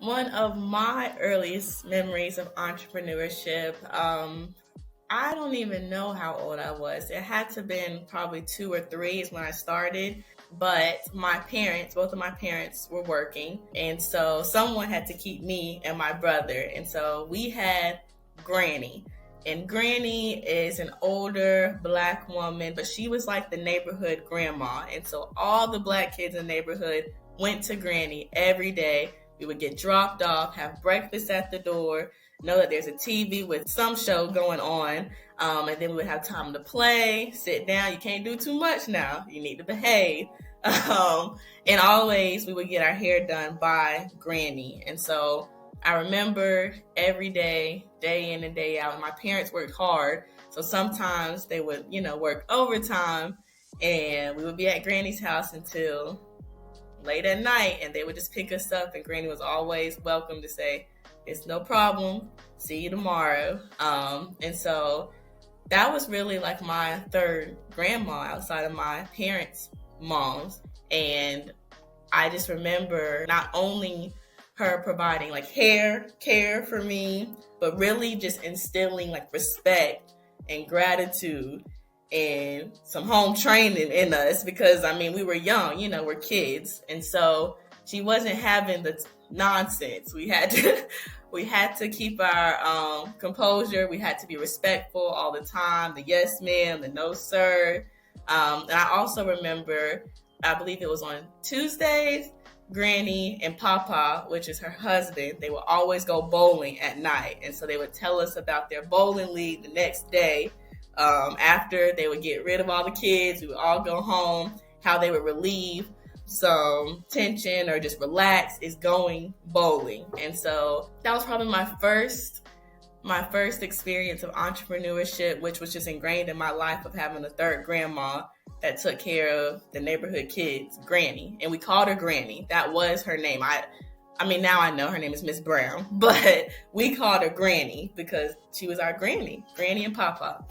One of my earliest memories of entrepreneurship, I don't even know how old I was. It had to have been probably 2 or 3 is when I started. But my parents, both of my parents were working. And so someone had to keep me and my brother. And so we had Granny. And Granny is an older Black woman, but she was like the neighborhood grandma. And so all the Black kids in the neighborhood went to Granny every day. We would get dropped off, have breakfast at the door, know that there's a TV with some show going on, and then we would have time to play, sit down. You can't do too much now. You need to behave. And always we would get our hair done by Granny. And so I remember every day, day in and day out, and my parents worked hard. So sometimes they would, work overtime, and we would be at Granny's house until late at night, and they would just pick us up, and Granny was always welcome to say, "It's no problem, see you tomorrow." And so that was really like my third grandma outside of my parents' moms. And I just remember not only her providing like care for me, but really just instilling like respect and gratitude and some home training in us, because we were young, we're kids. And so she wasn't having the nonsense. We had to keep our composure. We had to be respectful all the time. The yes ma'am, the no sir. And I also remember, I believe it was on Tuesdays, Granny and Papa, which is her husband, they would always go bowling at night. And so they would tell us about their bowling league the next day. After they would get rid of all the kids, we would all go home, how they would relieve some tension or just relax is going bowling. And so that was probably my first experience of entrepreneurship, which was just ingrained in my life, of having a third grandma that took care of the neighborhood kids, Granny. And we called her Granny. That was her name. Now I know her name is Miss Brown, but we called her Granny because she was our Granny and Papa.